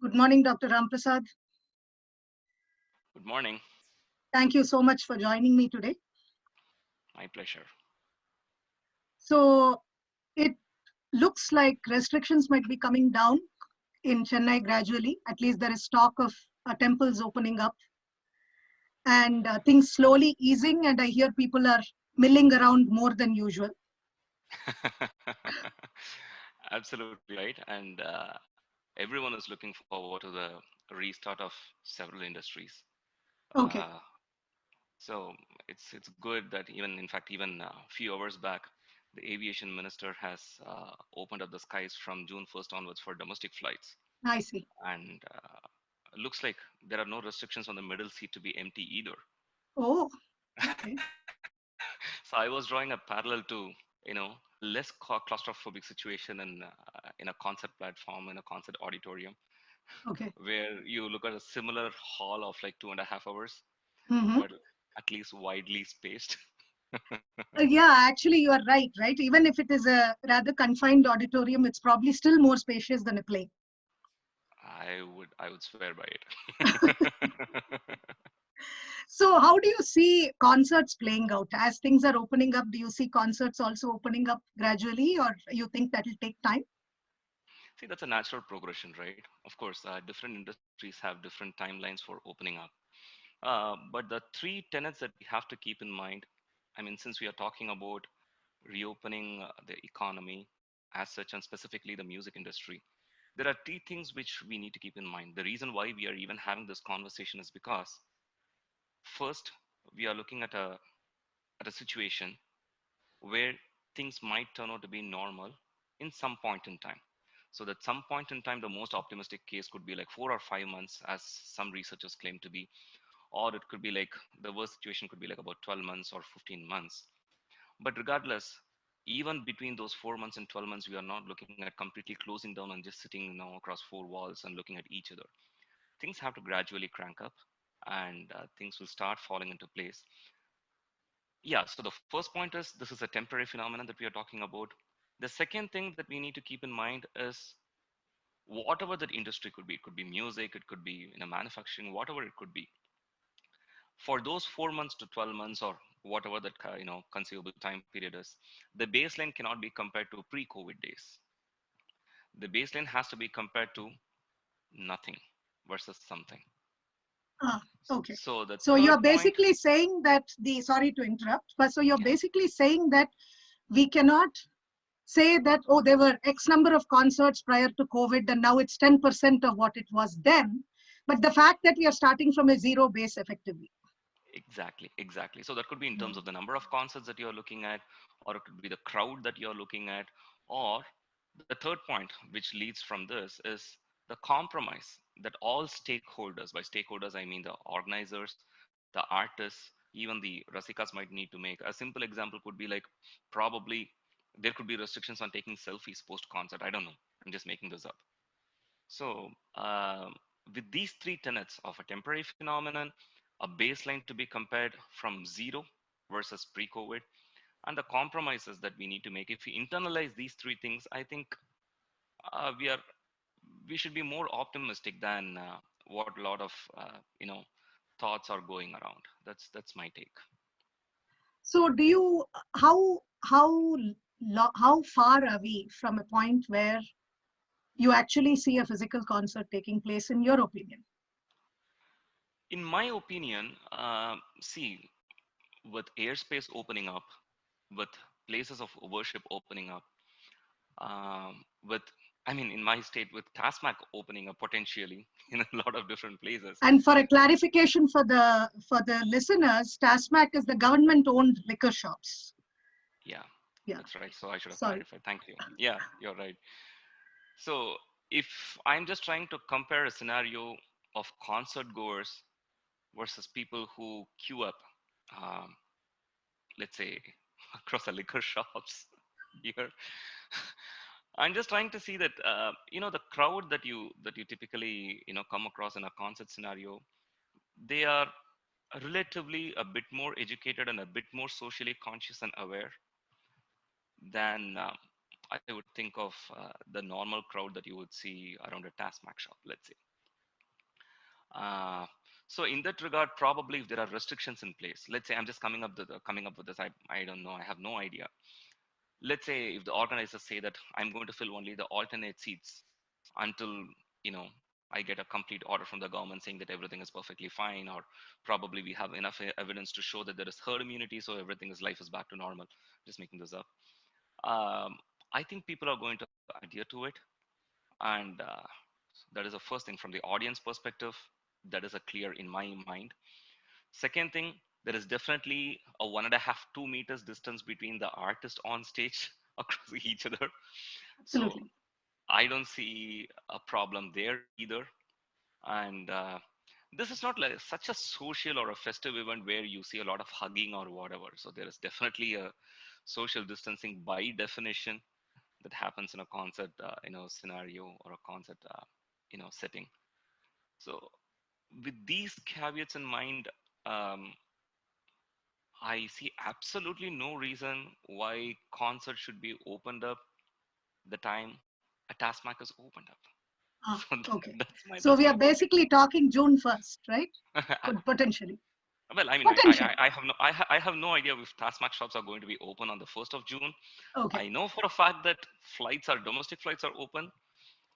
Good morning, Dr. Ramprasad. Good morning. Thank you so much for joining me today. My pleasure. So it looks like restrictions might be coming down in Chennai gradually. At least there is talk of temples opening up and things slowly easing. And I hear people are milling around more than usual. Absolutely right. And everyone is looking forward to the restart of several industries. Okay. Uh, so it's good that even a few hours back, the aviation minister has opened up the skies from June 1st onwards for domestic flights. I see. And looks like there are no restrictions on the middle seat to be empty either. Oh, okay. So I was drawing a parallel to a less claustrophobic situation in a concert platform in a concert auditorium Okay. where you look at a similar hall of like 2.5 hours, Mm-hmm. but at least widely spaced. Yeah, actually, you are right, right? Even if it is a rather confined auditorium, it's probably still more spacious than a plane. I would swear by it. So, how do you see concerts playing out as things are opening up? Do you see concerts also opening up gradually, or you think that will take time? See, that's a natural progression, right? Of course, different industries have different timelines for opening up. But the three tenets that we have to keep in mind, I mean, since we are talking about reopening the economy as such, and specifically the music industry, there are three things which we need to keep in mind. The reason why we are even having this conversation is because first, we are looking at a situation where things might turn out to be normal in some point in time. So that some point in time, the most optimistic case could be like 4 or 5 months, as some researchers claim to be, or it could be like the worst situation could be like about 12 months or 15 months. But regardless, even between those 4 months and 12 months, we are not looking at completely closing down and just sitting across four walls and looking at each other. Things have to gradually crank up, and things will start falling into place. Yeah, so the first point is this is a temporary phenomenon that we are talking about. The second thing that we need to keep in mind is whatever that industry could be. It could be music, it could be manufacturing, whatever it could be. For those 4 months to 12 months or whatever that conceivable time period is, the baseline cannot be compared to pre-COVID days. The baseline has to be compared to nothing versus something. Ah, okay. So the So third you're point, basically saying that sorry to interrupt, but so you're yeah, basically saying that we cannot say that, oh, there were X number of concerts prior to COVID and now it's 10% of what it was then. But the fact that we are starting from a zero base effectively. exactly. So that could be in terms Mm. of the number of concerts that you're looking at, or it could be the crowd that you're looking at, or the third point, which leads from this, is the compromise that all stakeholders, by stakeholders, I mean the organizers, the artists, even the Rasikas might need to make. A simple example could be like probably there could be restrictions on taking selfies post concert. I don't know. I'm just making this up. So, with these three tenets of a temporary phenomenon, a baseline to be compared from zero versus pre COVID, and the compromises that we need to make, if we internalize these three things, I think uh, we are we should be more optimistic than what a lot of thoughts are going around. That's my take. So do you, how far are we from a point where you actually see a physical concert taking place in your opinion? In my opinion, see, with airspace opening up, with places of worship opening up, with I mean, in my state, with Tasmac opening up potentially in a lot of different places. And for a clarification for the listeners, TASMAC is the government-owned liquor shops. Yeah, Yeah, that's right. So I should have sorry. clarified. Thank you. Yeah, you're right. So if I'm just trying to compare a scenario of concert goers versus people who queue up, um, let's say across the liquor shops here, I'm just trying to see that the crowd that you typically come across in a concert scenario, they are relatively a bit more educated and a bit more socially conscious and aware than I would think of the normal crowd that you would see around a Tasmac shop, let's say. Uh, so in that regard, probably if there are restrictions in place, let's say I'm just coming up with this. I don't know. I have no idea. Let's say if the organizers say that I'm going to fill only the alternate seats until you know I get a complete order from the government saying that everything is perfectly fine, or probably we have enough evidence to show that there is herd immunity, so everything is life is back to normal. Just making this up. Um, I think people are going to adhere to it, and that is the first thing from the audience perspective. That is a clear in my mind. Second thing, there is definitely a 1.5 2 meters distance between the artist on stage across each other. So Absolutely. I don't see a problem there either. And this is not like such a social or a festive event where you see a lot of hugging or whatever. So there is definitely a social distancing by definition that happens in a concert, scenario or a concert, setting. So with these caveats in mind, um, I see absolutely no reason why concerts should be opened up the time a task is opened up. Ah, So okay. So that's we my are whole basically talking June 1st, right? thing. Could potentially. Well, I mean, Potentially. I have no I have no idea if Tassmac shops are going to be open on the 1st of June. Okay. I know for a fact that domestic flights are open.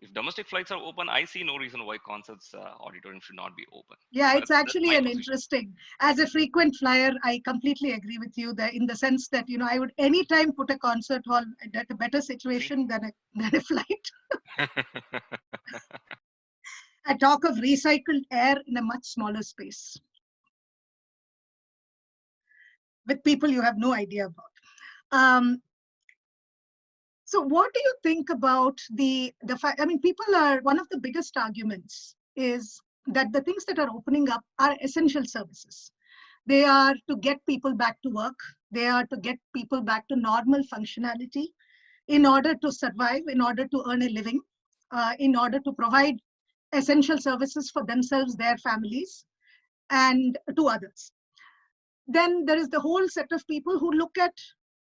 If domestic flights are open, I see no reason why concerts auditorium should not be open. So Yeah, it's that's actually my an position. interesting. As a frequent flyer, I completely agree with you that in the sense that I would anytime put a concert hall at a better See, situation than a flight. I talk of recycled air in a much smaller space with people you have no idea about. Um, so, what do you think about the fact? I mean, people are one of the biggest arguments is that the things that are opening up are essential services. They are to get people back to work. They are to get people back to normal functionality in order to survive, in order to earn a living, in order to provide essential services for themselves, their families, and to others. Then there is the whole set of people who look at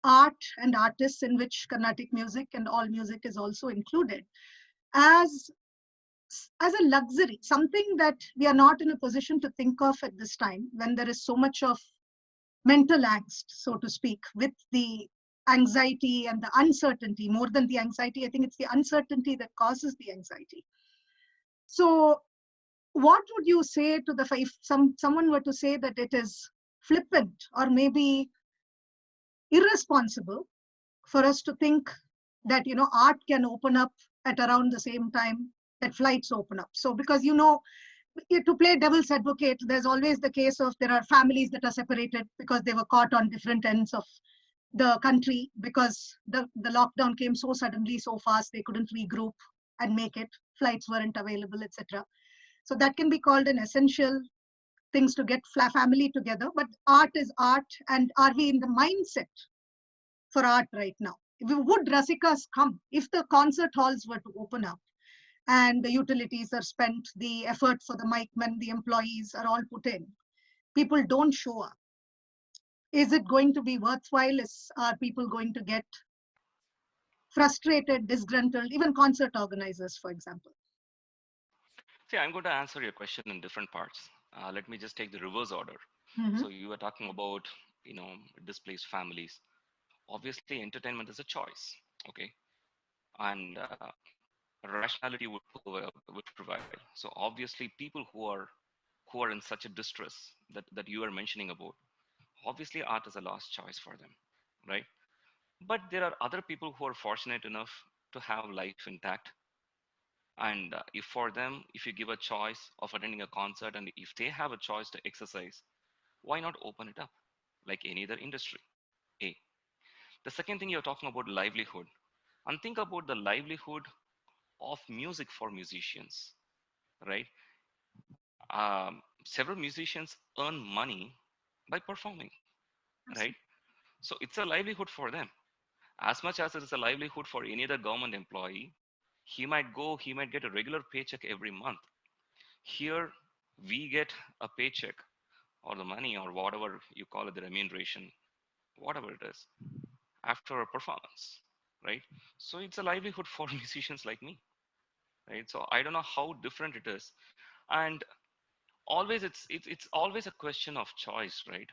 art and artists, in which Carnatic music and all music is also included, as as a luxury, something that we are not in a position to think of at this time when there is so much of mental angst, so to speak, with the anxiety and the uncertainty. More than the anxiety, I think it's the uncertainty that causes the anxiety. So, what would you say to the if someone were to say that it is flippant or maybe irresponsible for us to think that art can open up at around the same time that flights open up? So because to play devil's advocate, there's always the case of there are families that are separated because they were caught on different ends of the country because the lockdown came so suddenly, so fast, they couldn't regroup and make it. Flights weren't available, etc. So that can be called an essential things to get family together. But art is art, and are we in the mindset for art right now? Would Rasikas come if the concert halls were to open up and the utilities are spent, the effort for the mic men, the employees are all put in? People don't show up. Is it going to be worthwhile? Are people going to get frustrated, disgruntled, even concert organizers, for example? see, I'm going to answer your question in different parts. Let me just take the reverse order. Mhm. So you were talking about, displaced families. Obviously, entertainment is a choice, okay, and rationality would prevail. So obviously, people who are in such a distress that you are mentioning about, obviously, art is a last choice for them, right? But there are other people who are fortunate enough to have life intact, and if for them, if you give a choice of attending a concert, and if they have a choice to exercise, why not open it up like any other industry? A. The second thing, you're talking about livelihood, and think about the livelihood of music for musicians, right? Several musicians earn money by performing, right? So it's a livelihood for them as much as it is a livelihood for any other government employee. He might get a regular paycheck every month. Here, we get a paycheck or the money or whatever you call it, the remuneration, whatever it is, after a performance, right? So it's a livelihood for musicians like me, right? So I don't know how different it is. And always it's always a question of choice, right?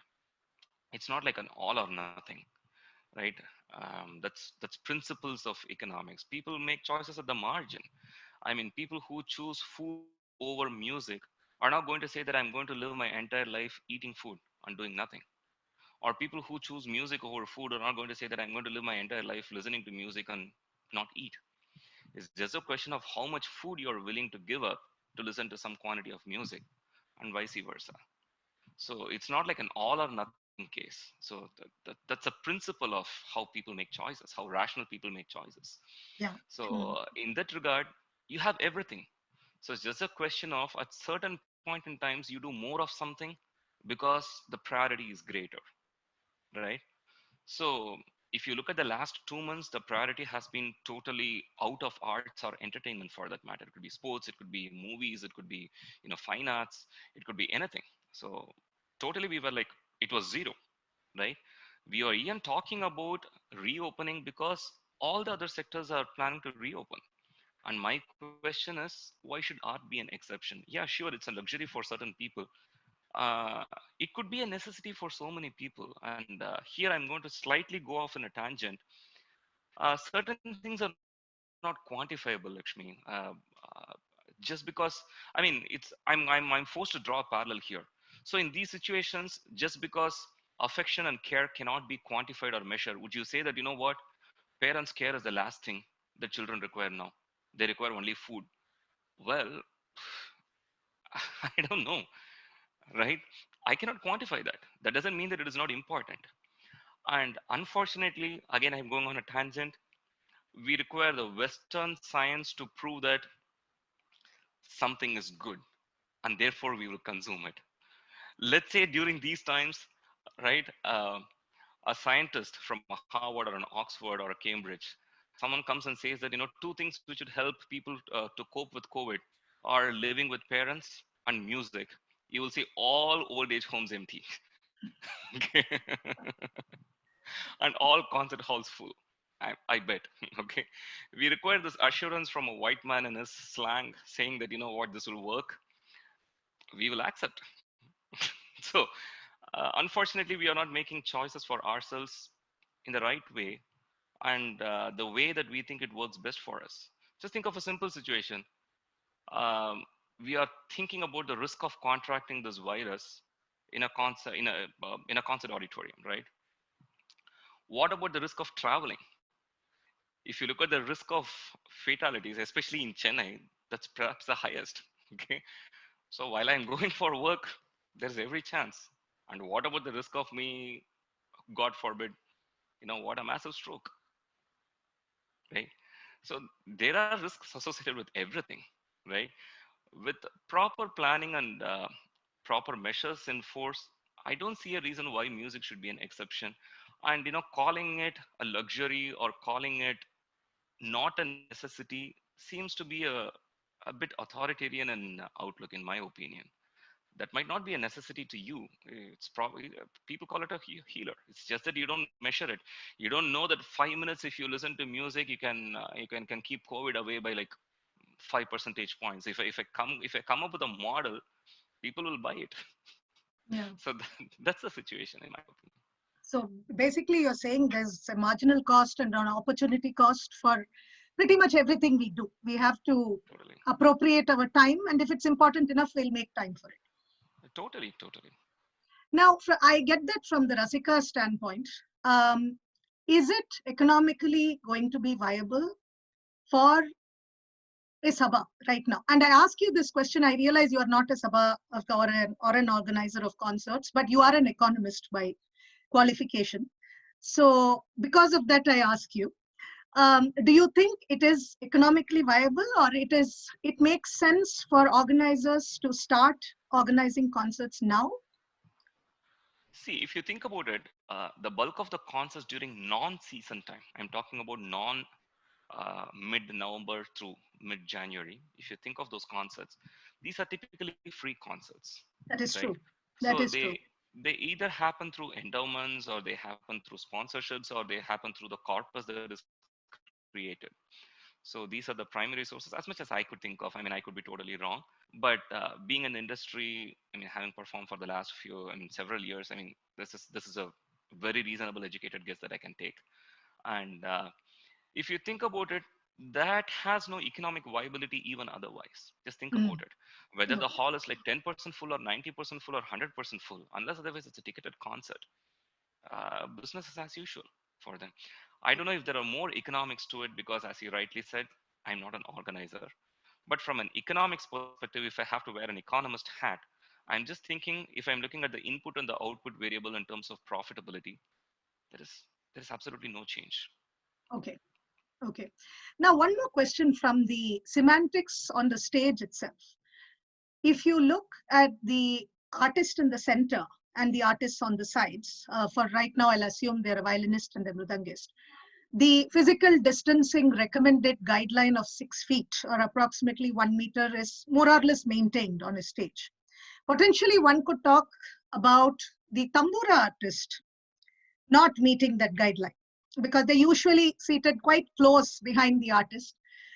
It's not like an all or nothing, right? That's principles of economics. People make choices at the margin. I mean, people who choose food over music are not going to say that I'm going to live my entire life eating food and doing nothing. Or people who choose music over food are not going to say that I'm going to live my entire life listening to music and not eat. It's just a question of how much food you're willing to give up to listen to some quantity of music, and vice versa. So it's not like an all or nothing case. So that's a principle of how people make choices, how rational people make choices. Yeah. So Mm. in that regard, you have everything. So it's just a question of at certain point in times you do more of something because the priority is greater, right? So if you look at the last 2 months, the priority has been totally out of arts or entertainment for that matter. It could be sports, it could be movies, it could be, fine arts, it could be anything. So totally we were like, it was zero, right? We are even talking about reopening because all the other sectors are planning to reopen. And my question is, why should art be an exception? Yeah, sure, it's a luxury for certain people. It could be a necessity for so many people. And here I'm going to slightly go off in a tangent. Certain things are not quantifiable, Lakshmi. Just because, I mean, I'm forced to draw a parallel here. So in these situations, just because affection and care cannot be quantified or measured, would you say that, you know what, parents' care is the last thing that children require now? They require only food. Well, I don't know, right? I cannot quantify that. That doesn't mean that it is not important. And unfortunately, again, I'm going on a tangent. We require the Western science to prove that something is good, and therefore we will consume it. Let's say during these times, right, a scientist from a Harvard or an Oxford or a Cambridge, someone comes and says that, two things which would help people to cope with COVID are living with parents and music. You will see all old age homes empty. Okay. And all concert halls full. I bet. Okay. We require this assurance from a white man in his slang saying that, you know what, this will work. We will accept. So, unfortunately, we are not making choices for ourselves in the right way and the way that we think it works best for us. Just think of a simple situation. Um, we are thinking about the risk of contracting this virus in a concert auditorium, right? What about the risk of traveling? If you look at the risk of fatalities, especially in Chennai, that's perhaps the highest. Okay. So while I'm going for work, there's every chance. And what about the risk of me, God forbid, what a massive stroke, right? So there are risks associated with everything, right? With proper planning and proper measures in force, I don't see a reason why music should be an exception. And calling it a luxury or calling it not a necessity seems to be a bit authoritarian in outlook, in my opinion. That might not be a necessity to you. It's probably people call it a healer. It's just that you don't measure it. You don't know that 5 minutes if you listen to music, you can keep COVID away by like 5 percentage points. If I come up with a model, people will buy it. Yeah. So that's the situation, in my opinion. So basically, you're saying there's a marginal cost and an opportunity cost for pretty much everything we do. We have to Totally, appropriate our time, and if it's important enough, we'll make time for it. totally, totally. Now, I get that from the Rasika standpoint. Um, is it economically going to be viable for a Sabha right now? And I ask you this question. I realize you are not a Sabha or an organizer of concerts, but you are an economist by qualification. So, because of that, I ask you: do you think it is economically viable, or it makes sense for organizers to start organizing concerts now? See, if you think about it, the bulk of the concerts during non-season time, I'm talking about non mid-November through mid-January. If you think of those concerts, these are typically free concerts, That is right? true. So That is they true. they either happen through endowments, or they happen through sponsorships, or they happen through the corpus that is created. So So these are the primary sources, as much as I could think of. I mean, I could be totally wrong, but being in the industry, I mean, having performed for the last few, I mean, several years, I mean, this is a very reasonable, educated guess that I can take. And if you think about it, that has no economic viability even otherwise. Just think about Mm. it. Whether the Okay. hall is like 10% full or 90% full or 100% full, unless otherwise it's a ticketed concert, business is as usual for them. I don't know if there are more economics to it because, as you rightly said, I'm not an organizer. But from an economics perspective, if I have to wear an economist hat, I'm just thinking if I'm looking at the input and the output variable in terms of profitability, there is there is absolutely no change. Okay. Okay. Now, one more question from the semantics on the stage itself. If you look at the artist in the center and the artists on the sides, for right now, I'll assume they're a violinist and a mridangist. The physical distancing recommended guideline of 6 feet or approximately 1 meter is more or less maintained on a stage. Potentially, one could talk about the tambura artist not meeting that guideline because they're usually seated quite close behind the artist.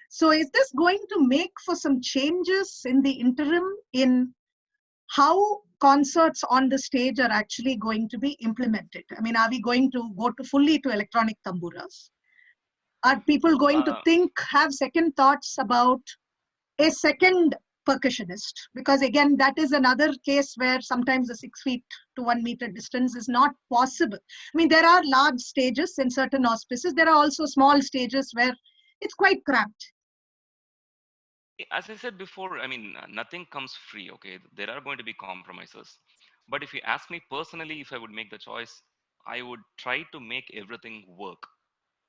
So, is this going to make for some changes in the interim in how concerts on the stage are actually going to be implemented? I mean, are we going to go to fully to electronic tamburas? Are people going to Uh, think, have second thoughts about a second percussionist? Because again, that is another case where sometimes the 6 feet to 1 meter distance is not possible. I mean, there are large stages in certain auspices. There are also small stages where it's quite cramped. as I said before, I mean, nothing comes free. Okay, there are going to be compromises. But if you ask me personally, if I would make the choice, I would try to make everything work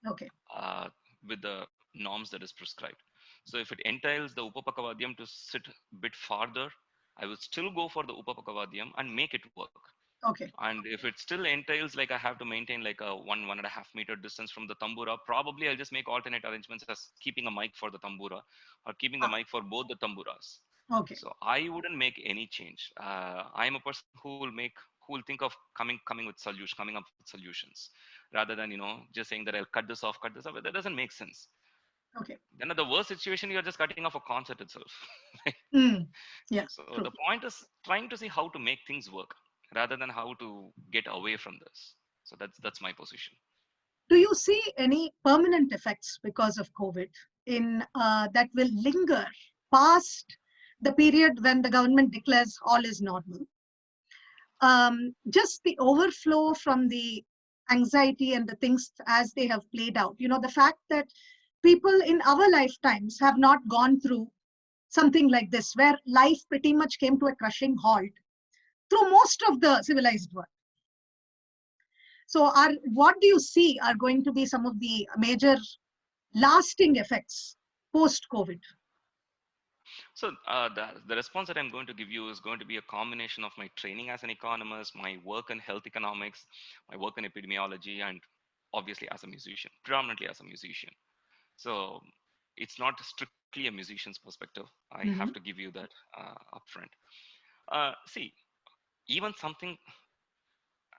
Okay. uh, with the norms that is prescribed. So if it entails the Upapakavadyam to sit a bit farther, I will still go for the Upapakavadyam and make it work. Okay. And if it still entails like I have to maintain like a 1.5 meter distance from the tambura, probably I'll just make alternate arrangements as keeping a mic for the tambura or keeping the Ah, mic for both the tamburas. okay. So I wouldn't make any change. I'm a person who will think of coming with solutions, coming up with solutions, rather than just saying that I'll cut this off. That doesn't make sense. Okay. Then at the worst situation, you're just cutting off a concert itself. Right? Mm. Yeah, So the true. point is trying to see how to make things work rather than how to get away from this. So that's my position. Do you see any permanent effects because of COVID in that will linger past the period when the government declares all is normal? Just the overflow from the anxiety and the things as they have played out. You know, the fact that people in our lifetimes have not gone through something like this, where life pretty much came to a crushing halt through most of the civilized world. So, what do you see are going to be some of the major lasting effects post COVID? So the response that I'm going to give you is going to be a combination of my training as an economist, my work in health economics, my work in epidemiology, and obviously as a musician, predominantly as a musician. So it's not strictly a musician's perspective. I have to Mhm. give you that upfront. See, even something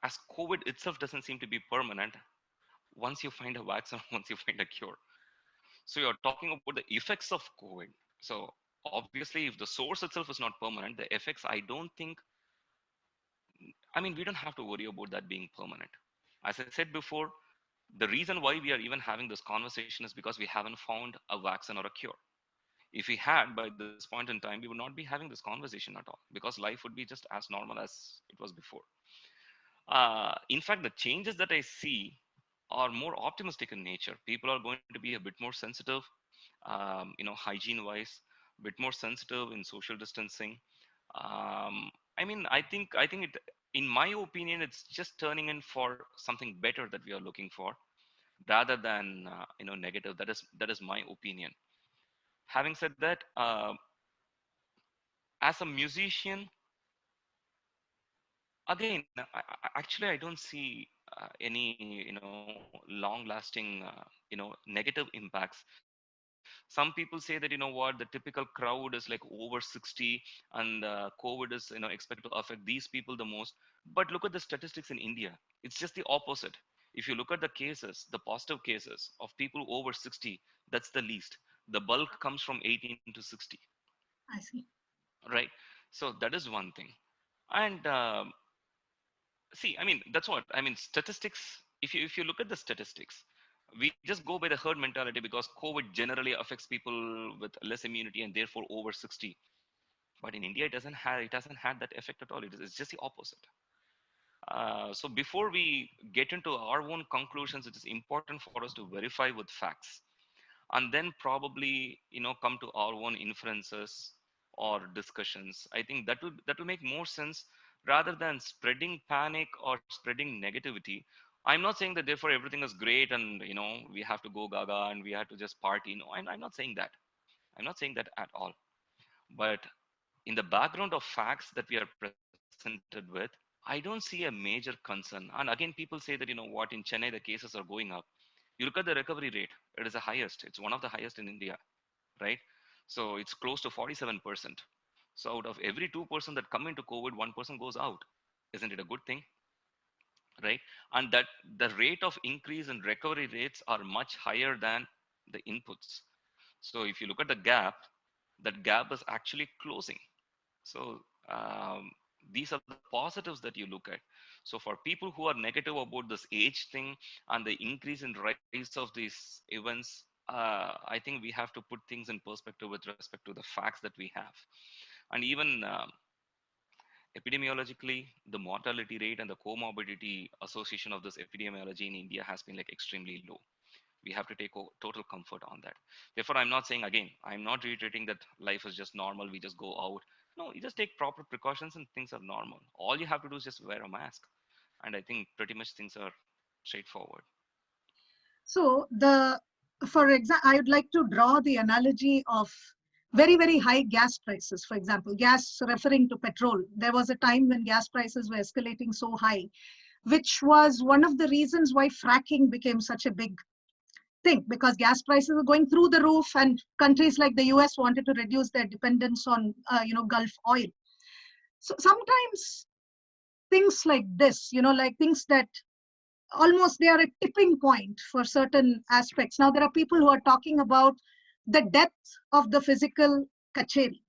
as COVID itself doesn't seem to be permanent once you find a vaccine, once you find a cure. So you're talking about the effects of COVID. So obviously, if the source itself is not permanent, the effects, I don't think, I mean, we don't have to worry about that being permanent. As I said before, the reason why we are even having this conversation is because we haven't found a vaccine or a cure. If we had by this point in time, we would not be having this conversation at all because life would be just as normal as it was before. In fact, the changes that I see are more optimistic in nature. People are going to be a bit more sensitive, hygiene wise, a bit more sensitive in social distancing. I mean, I think it, in my opinion, it's just turning in for something better that we are looking for, rather than negative. That is my opinion. Having said that, as a musician, again, actually, I don't see any long lasting negative impacts. Some people say that what, the typical crowd is like over 60, and COVID is expected to affect these people the most. But look at the statistics in India. It's just the opposite. If you look at the cases, the positive cases of people over 60, that's the least. The bulk comes from 18 to 60, I see. right? So that is one thing. And see, I mean, that's what I mean. Statistics. If you look at the statistics, we just go by the herd mentality because COVID generally affects people with less immunity and therefore over 60. But in India, it hasn't had that effect at all. It's just the opposite. So before we get into our own conclusions, it is important for us to verify with facts, and then probably come to our own inferences or discussions. I think that will make more sense rather than spreading panic or spreading negativity. I'm not saying that therefore everything is great and we have to go gaga and we have to just party. No, I'm not saying that. I'm not saying that at all. But in the background of facts that we are presented with, I don't see a major concern. And again, people say that what, in Chennai the cases are going up. You look at the recovery rate, it is the highest. It's one of the highest in India, right? So it's close to 47%. So out of every 2% that come into COVID, 1% goes out. Isn't it a good thing? Right? And that the rate of increase in recovery rates are much higher than the inputs. So if you look at the gap, that gap is actually closing. So these are the positives that you look at. So for people who are negative about this age thing and the increase in rise of these events, I think we have to put things in perspective with respect to the facts that we have. And even epidemiologically, the mortality rate and the comorbidity association of this epidemiology in India has been like extremely low. We have to take total comfort on that. Therefore, I'm not saying, again, I'm not reiterating that life is just normal, we just go out. No, you just take proper precautions and things are normal. All you have to do is just wear a mask. And I think pretty much things are straightforward. So for example, I would like to draw the analogy of very, very high gas prices. For example, gas referring to petrol. There was a time when gas prices were escalating so high, which was one of the reasons why fracking became such a big thing, because gas prices were going through the roof and countries like the US wanted to reduce their dependence on, Gulf oil. So sometimes things like this, like things that almost they are a tipping point for certain aspects. Now there are people who are talking about the death of the physical kacheri,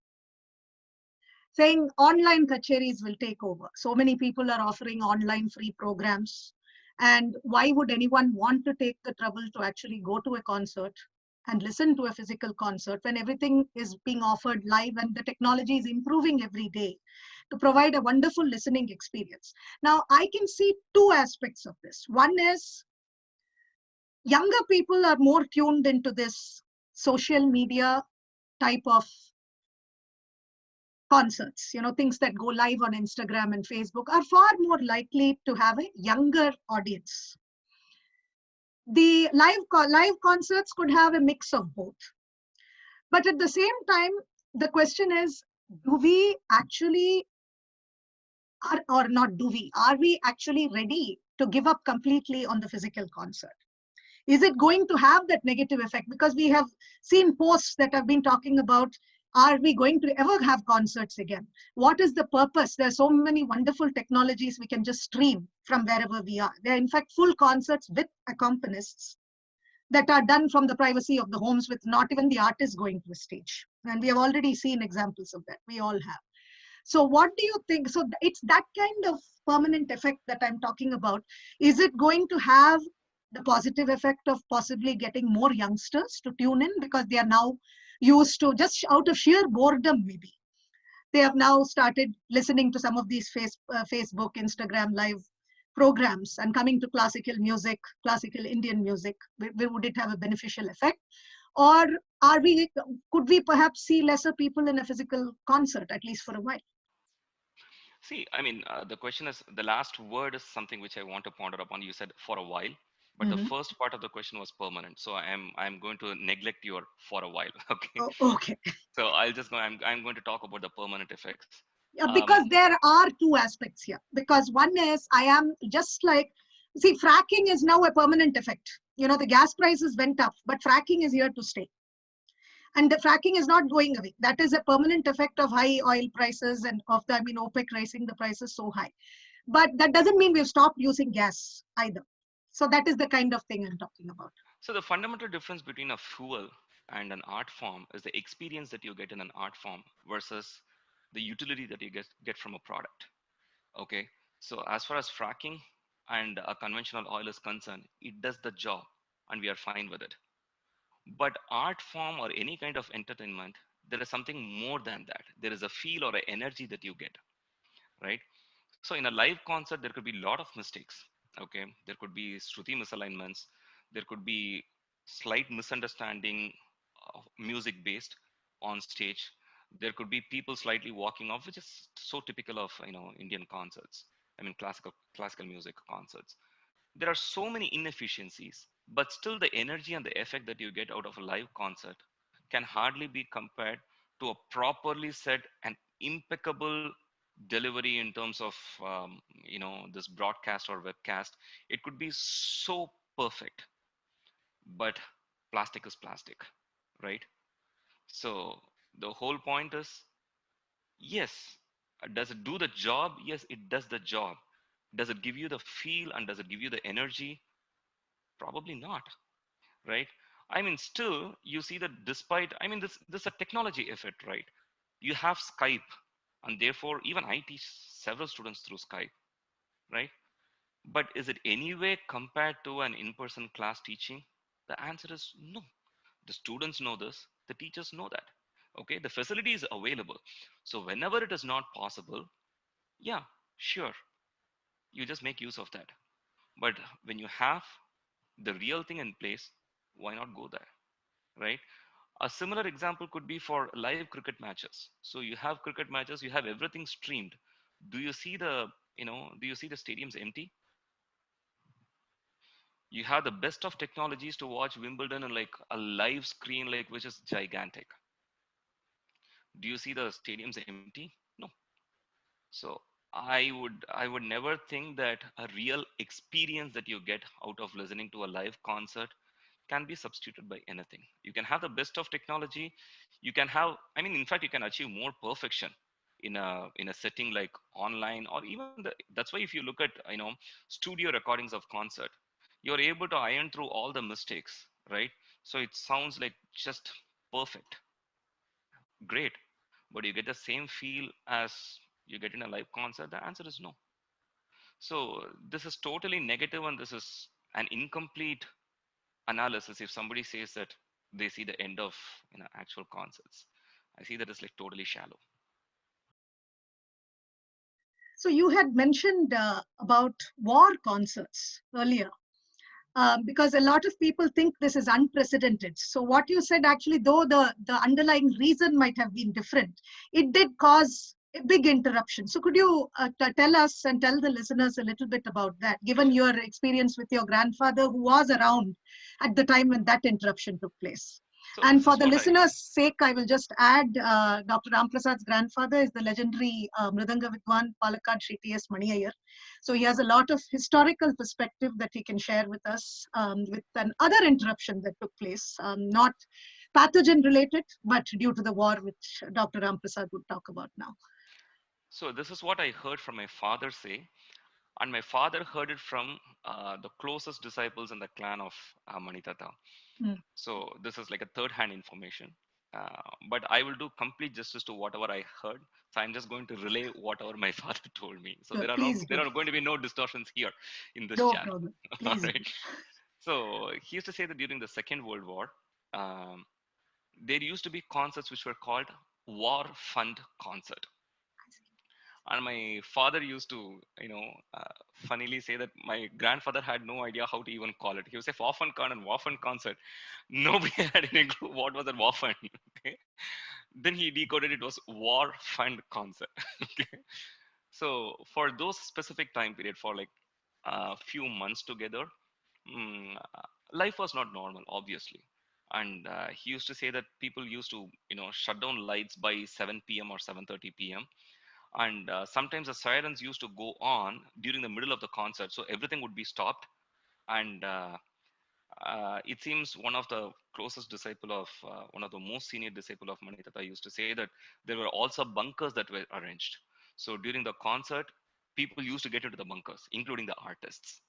saying online kacheris will take over. So many people are offering online free programs. And why would anyone want to take the trouble to actually go to a concert and listen to a physical concert when everything is being offered live and the technology is improving every day to provide a wonderful listening experience? Now, I can see two aspects of this. One is younger people are more tuned into this social media type of concerts, things that go live on Instagram and Facebook are far more likely to have a younger audience. The live concerts could have a mix of both. But at the same time, the question is, do we actually, or not do we, are we actually ready to give up completely on the physical concert? Is it going to have that negative effect? Because we have seen posts that have been talking about, are we going to ever have concerts again? What is the purpose? There are so many wonderful technologies we can just stream from wherever we are. There are in fact full concerts with accompanists that are done from the privacy of the homes with not even the artist going to a stage. And we have already seen examples of that. We all have. So what do you think? So it's that kind of permanent effect that I'm talking about. Is it going to have the positive effect of possibly getting more youngsters to tune in, because they are now used to, just out of sheer boredom maybe, they have now started listening to some of these Facebook, Instagram live programs and coming to classical music, classical Indian music. Would it have a beneficial effect? Or could we perhaps see lesser people in a physical concert, at least for a while? See, I mean, the question is, the last word is something which I want to ponder upon. You said for a while, but the Mm-hmm. first part of the question was permanent. So I'm going to neglect your for a while. Okay. Oh, okay. So I'll just go. I'm going to talk about the permanent effects. Yeah, because there are two aspects here. Because one is, I am just like, see, fracking is now a permanent effect. The gas prices went up, but fracking is here to stay. And the fracking is not going away. That is a permanent effect of high oil prices and of the, OPEC raising the prices so high. But that doesn't mean we've stopped using gas either. So that is the kind of thing I'm talking about. So the fundamental difference between a fuel and an art form is the experience that you get in an art form versus the utility that you get from a product. Okay. So as far as fracking and a conventional oil is concerned, it does the job and we are fine with it. But art form or any kind of entertainment, there is something more than that. There is a feel or an energy that you get, right? So in a live concert, there could be a lot of mistakes. Okay, there could be Shruti misalignments. There could be slight misunderstanding of music based on stage. There could be people slightly walking off, which is so typical of Indian concerts. I mean classical music concerts. There are so many inefficiencies, but still the energy and the effect that you get out of a live concert can hardly be compared to a properly set and impeccable delivery in terms of this broadcast or webcast. It could be so perfect, but plastic is plastic, right? So the whole point is, yes, does it do the job? Yes, it does the job. Does it give you the feel and does it give you the energy? Probably not, right? I mean, still you see that despite, I mean, this is a technology effect, right? You have Skype, and therefore even I teach several students through Skype, right? But is it any way compared to an in-person class teaching? The answer is no. The students know this, the teachers know that. Okay, the facility is available. So whenever it is not possible, yeah, sure, you just make use of that. But when you have the real thing in place, why not go there, right? A similar example could be for live cricket matches. So you have cricket matches, you have everything streamed. Do you see do you see the stadiums empty? You have the best of technologies to watch Wimbledon on like a live screen, like which is gigantic. Do you see the stadiums empty? No. So I would never think that a real experience that you get out of listening to a live concert can be substituted by anything. You can have the best of technology. You can have, I mean, in fact, you can achieve more perfection in a setting like online or even that's why if you look at studio recordings of concert, you're able to iron through all the mistakes, right? So it sounds like just perfect, great, but you get the same feel as you get in a live concert. The answer is no. So this is totally negative, and this is an incomplete analysis if somebody says that they see the end of actual concerts. I see that it's like totally shallow. So you had mentioned about war concerts earlier. Because a lot of people think this is unprecedented. So what you said, actually, though the underlying reason might have been different, it did cause a big interruption. So could you tell us and tell the listeners a little bit about that, given your experience with your grandfather who was around at the time when that interruption took place? So And this for is the what I listeners' sake, I will just add Dr. Ramprasad's grandfather is the legendary Mridanga Vidwan Palakkad Shri T.S. Mani Iyer. So he has a lot of historical perspective that he can share with us with another interruption that took place, not pathogen related, but due to the war, which Dr. Ramprasad would talk about now. so this is what I heard from my father say, and my father heard it from the closest disciples in the clan of Manitata. Mm. So this is like a third hand information. But I will do complete justice to whatever I heard. So I'm just going to relay whatever my father told me. So Sure, there are no please there do. are going to be no distortions here in this No channel. problem. All Please right. do. So he used to say that during the Second World War, um, there used to be concerts which were called war fund concert. And my father used to, funnily say that my grandfather had no idea how to even call it. He would say Waffen Con and Waffen concert. Nobody had any clue what was a Waffen. Okay. Then he decoded it was War Fund concert. Okay. So for those specific time period, for like a few months together, life was not normal, obviously. And he used to say that people used to, shut down lights by 7 p.m. or 7:30 p.m. And sometimes the sirens used to go on during the middle of the concert, so everything would be stopped. And it seems one of the closest disciple of one of the most senior disciple of Manitata used to say that there were also bunkers that were arranged. So during the concert, people used to get into the bunkers, including the artists.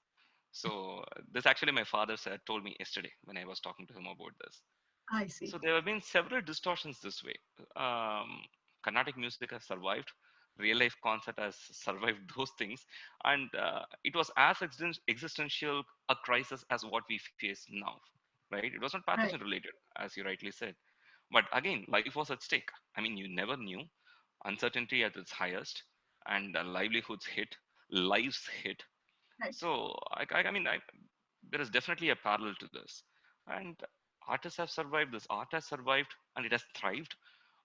So this actually my father said told me yesterday when I was talking to him about this. I So see. there have been several distortions this way. Um, Carnatic music has survived. Real life concert has survived those things, and it was as existential a crisis as what we face now. Right? It was not pathogen Right. related, as you rightly said. But again, life was at stake. I mean, you never knew. Uncertainty at its highest, and livelihoods hit, lives hit. Right. So I mean, there is definitely a parallel to this, and artists have survived. This art has survived, and it has thrived.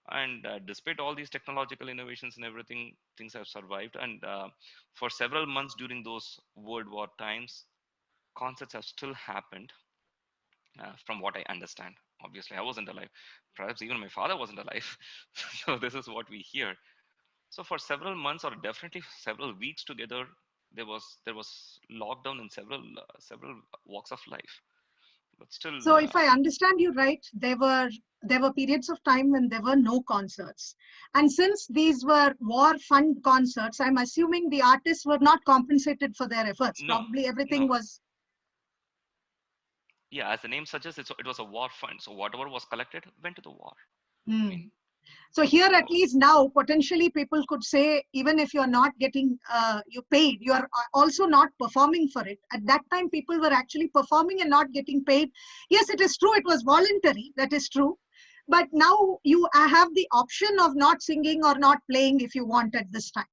And despite all these technological innovations and everything, things have survived. And for several months during those World War times, concerts have still happened, from what I understand. Obviously, I wasn't alive. Perhaps even my father wasn't alive. So this is what we hear. So for several months, or definitely several weeks together, there was lockdown in several walks of life. But still, So if I understand you right, there were periods of time when there were no concerts. And since these were war fund concerts, I'm assuming the artists were not compensated for their efforts. no, Probably everything no, was. yeah, as the name suggests, it was a war fund. So whatever was collected went to the war. I Hmm. mean, So here, at so least now, potentially people could say, even if you're not getting you paid, you are also not performing for it. At that time, people were actually performing and not getting paid. Yes, it is true. It was voluntary. That is true. But now you have the option of not singing or not playing if you want at this time.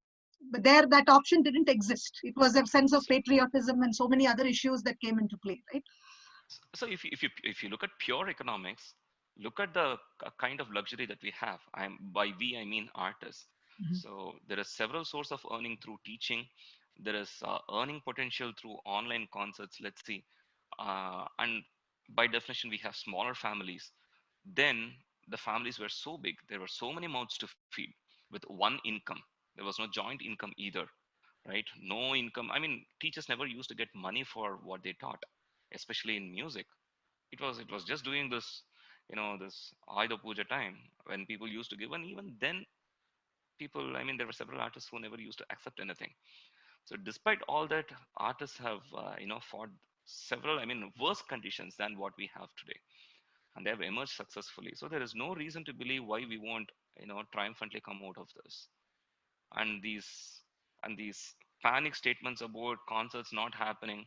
But there, that option didn't exist. It was a sense of so, patriotism and so many other issues that came into play, right? so if you look at pure economics, look at the kind of luxury that we have. By we I mean artists. Mhm. So there are several sources of earning through teaching. There is earning potential through online concerts. Let's see, and by definition, we have smaller families. Then the families were so big, there were so many mouths to feed with one income. There was no joint income either, right? No income. I mean, teachers never used to get money for what they taught, especially in music. It was just doing this, this Ayuda Puja time when people used to give, and even then, people. I mean, there were several artists who never used to accept anything. So, despite all that, artists have, fought several, I mean, worse conditions than what we have today, and they have emerged successfully. So, there is no reason to believe why we won't, triumphantly come out of this. And these panic statements about concerts not happening,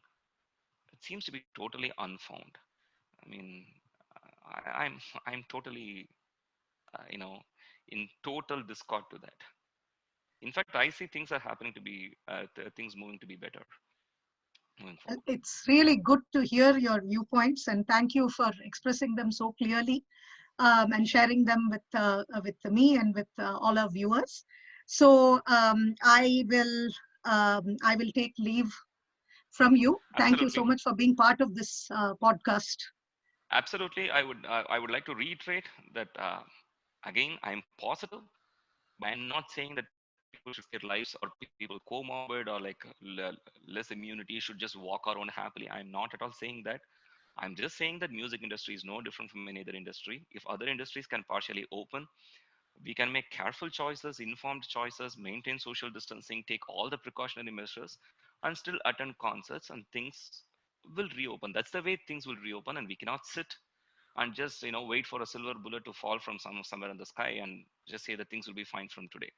it seems to be totally unfound. I mean, I'm totally, you know, in total discord to that. In fact, I see things are happening to be things moving to be better moving forward. It's really good to hear your viewpoints, and thank you for expressing them so clearly, and sharing them with me and with all our viewers. So I will take leave from you. Thank you so Absolutely, much for being part of this podcast. absolutely. I would like to reiterate that again. I'm positive, but I'm not saying that people should risk their lives or people with comorbid or like less immunity should just walk around happily. I'm not at all saying that. I'm just saying that music industry is no different from any other industry. If other industries can partially open, we can make careful choices, informed choices, maintain social distancing, take all the precautionary measures, and still attend concerts, and things will reopen. That's the way things will reopen, and we cannot sit and just wait for a silver bullet to fall from somewhere in the sky and just say that things will be fine from today.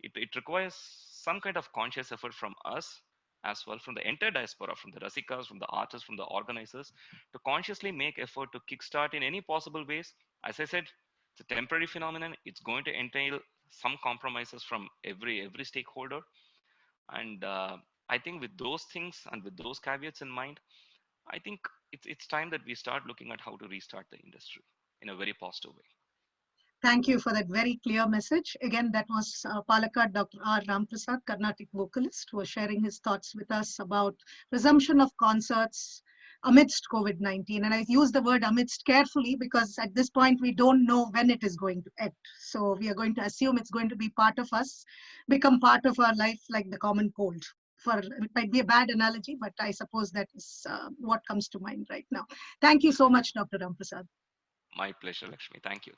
It requires some kind of conscious effort from us as well, from the entire diaspora, from the rasikas, from the artists, from the organizers, to consciously make effort to kickstart in any possible ways. As I said, it's a temporary phenomenon. It's going to entail some compromises from every stakeholder, and I think with those things and with those caveats in mind, I think it's time that we start looking at how to restart the industry in a very positive way. Thank you for that very clear message. Again, that was Palakkad Dr. R. Ramprasad, Carnatic vocalist, who was sharing his thoughts with us about resumption of concerts amidst COVID-19. And I use the word amidst carefully because at this point, we don't know when it is going to end. So we are going to assume it's going to be part of us, become part of our life like the common cold. It might be a bad analogy, but I suppose that is what comes to mind right now. Thank you so much, Dr. Ramprasad. My pleasure, Lakshmi. Thank you.